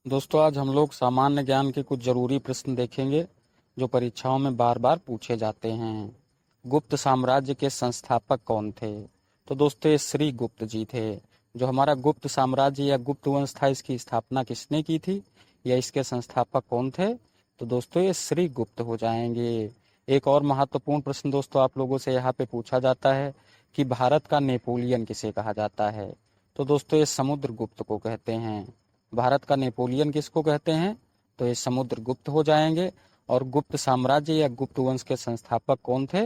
दोस्तों आज हम लोग सामान्य ज्ञान के कुछ जरूरी प्रश्न देखेंगे जो परीक्षाओं में बार बार पूछे जाते हैं। गुप्त साम्राज्य के संस्थापक कौन थे? तो दोस्तों ये श्री गुप्त जी थे। जो हमारा गुप्त साम्राज्य या गुप्त वंश था, इसकी स्थापना किसने की थी या इसके संस्थापक कौन थे? तो दोस्तों ये श्री गुप्त हो जाएंगे। एक और महत्वपूर्ण प्रश्न दोस्तों आप लोगों से यहाँ पे पूछा जाता है कि भारत का नेपोलियन किसे कहा जाता है? तो दोस्तों ये समुद्रगुप्त को कहते हैं। भारत का नेपोलियन किसको कहते हैं? तो ये समुद्रगुप्त हो जाएंगे। और गुप्त साम्राज्य या गुप्त वंश के संस्थापक कौन थे?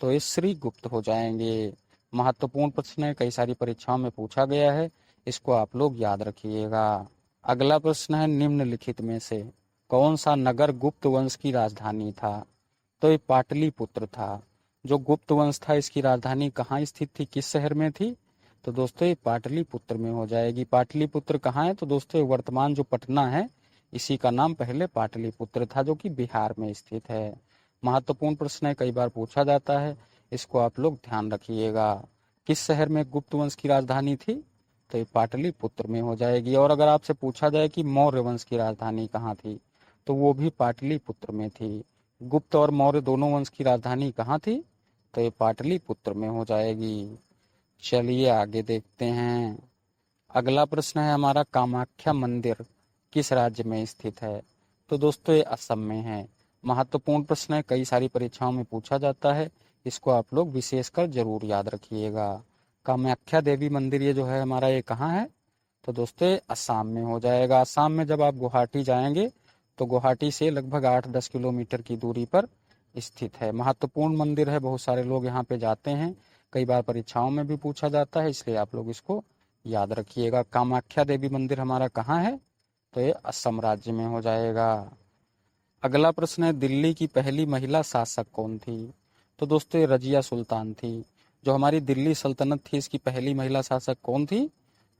तो ये श्री गुप्त हो जाएंगे। महत्वपूर्ण प्रश्न है, कई सारी परीक्षाओं में पूछा गया है, इसको आप लोग याद रखिएगा। अगला प्रश्न है, निम्नलिखित में से कौन सा नगर गुप्त वंश की राजधानी था? तो ये पाटलिपुत्र था। जो गुप्त वंश था इसकी राजधानी कहाँ स्थित थी, किस शहर में थी? तो दोस्तों ये पाटलिपुत्र में हो जाएगी। पाटलिपुत्र कहाँ है? तो दोस्तों ये वर्तमान जो पटना है इसी का नाम पहले पाटलिपुत्र था, जो कि बिहार में स्थित है। महत्वपूर्ण प्रश्न है, कई बार पूछा जाता है, इसको आप लोग ध्यान रखिएगा। किस शहर में गुप्त वंश की राजधानी थी? तो ये पाटलिपुत्र में हो जाएगी। और अगर आपसे पूछा जाए कि मौर्य वंश की राजधानी कहाँ थी, तो वो भी पाटलिपुत्र में थी। गुप्त और मौर्य दोनों वंश की राजधानी कहाँ थी? तो ये पाटलिपुत्र में हो जाएगी। चलिए आगे देखते हैं। अगला प्रश्न है हमारा, कामाख्या मंदिर किस राज्य में स्थित है? तो दोस्तों ये असम में है। महत्वपूर्ण प्रश्न है, कई सारी परीक्षाओं में पूछा जाता है, इसको आप लोग विशेषकर जरूर याद रखिएगा। कामाख्या देवी मंदिर ये जो है हमारा, ये कहाँ है? तो दोस्तों ये असम में हो जाएगा। असम में जब आप गुवाहाटी जाएंगे तो गुवाहाटी से लगभग 8-10 किलोमीटर की दूरी पर स्थित है। महत्वपूर्ण मंदिर है, बहुत सारे लोग यहाँ पे जाते हैं, कई बार परीक्षाओं में भी पूछा जाता है, इसलिए आप लोग इसको याद रखिएगा। कामाख्या देवी मंदिर हमारा कहाँ है? तो ये असम राज्य में हो जाएगा। अगला प्रश्न है, दिल्ली की पहली महिला शासक कौन थी? तो दोस्तों ये रजिया सुल्तान थी। जो हमारी दिल्ली सल्तनत थी इसकी पहली महिला शासक कौन थी?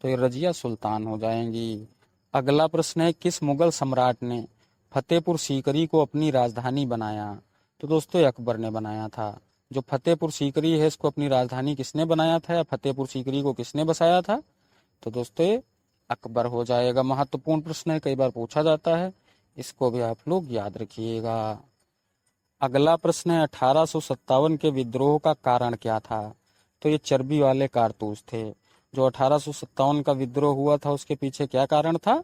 तो ये रजिया सुल्तान हो जाएंगी। अगला प्रश्न है, किस मुगल सम्राट ने फतेहपुर सीकरी को अपनी राजधानी बनाया? तो दोस्तों ये अकबर ने बनाया था। जो फतेहपुर सीकरी है इसको अपनी राजधानी किसने बनाया था या फतेहपुर सीकरी को किसने बसाया था? तो दोस्तों ये अकबर हो जाएगा। महत्वपूर्ण प्रश्न है, कई बार पूछा जाता है, इसको भी आप लोग याद रखिएगा। अगला प्रश्न है, 1857 के विद्रोह का कारण क्या था? तो ये चर्बी वाले कारतूस थे। जो 1857 का विद्रोह हुआ था उसके पीछे क्या कारण था?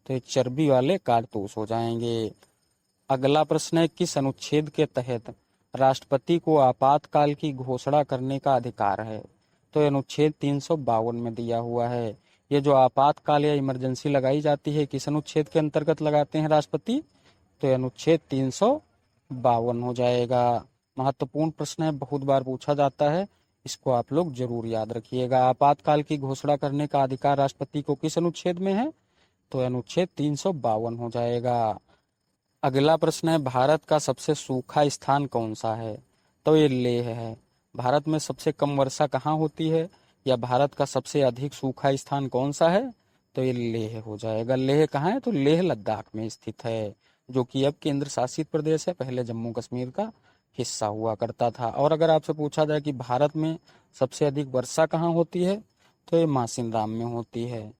तो ये चर्बी वाले कारतूस हो जाएंगे। अगला प्रश्न है, किस अनुच्छेद के तहत राष्ट्रपति को आपातकाल की घोषणा करने का अधिकार है? तो ये अनुच्छेद 352 में दिया हुआ है। ये जो आपातकाल या इमरजेंसी लगाई जाती है किस अनुच्छेद के अंतर्गत लगाते हैं राष्ट्रपति? तो ये अनुच्छेद 352 हो जाएगा। महत्वपूर्ण प्रश्न है, बहुत बार पूछा जाता है, इसको आप लोग जरूर याद रखिएगा। आपातकाल की घोषणा करने का अधिकार राष्ट्रपति को किस अनुच्छेद में है? तो अनुच्छेद 352 हो जाएगा। अगला प्रश्न है, भारत का सबसे सूखा स्थान कौन सा है? तो ये लेह है। भारत में सबसे कम वर्षा कहाँ होती है या भारत का सबसे अधिक सूखा स्थान कौन सा है? तो ये लेह हो जाएगा। लेह कहाँ है? तो लेह लद्दाख में स्थित है, जो कि अब केंद्र शासित प्रदेश है, पहले जम्मू कश्मीर का हिस्सा हुआ करता था। और अगर आपसे पूछा जाए कि भारत में सबसे अधिक वर्षा कहाँ होती है, तो ये मासिनराम में होती है।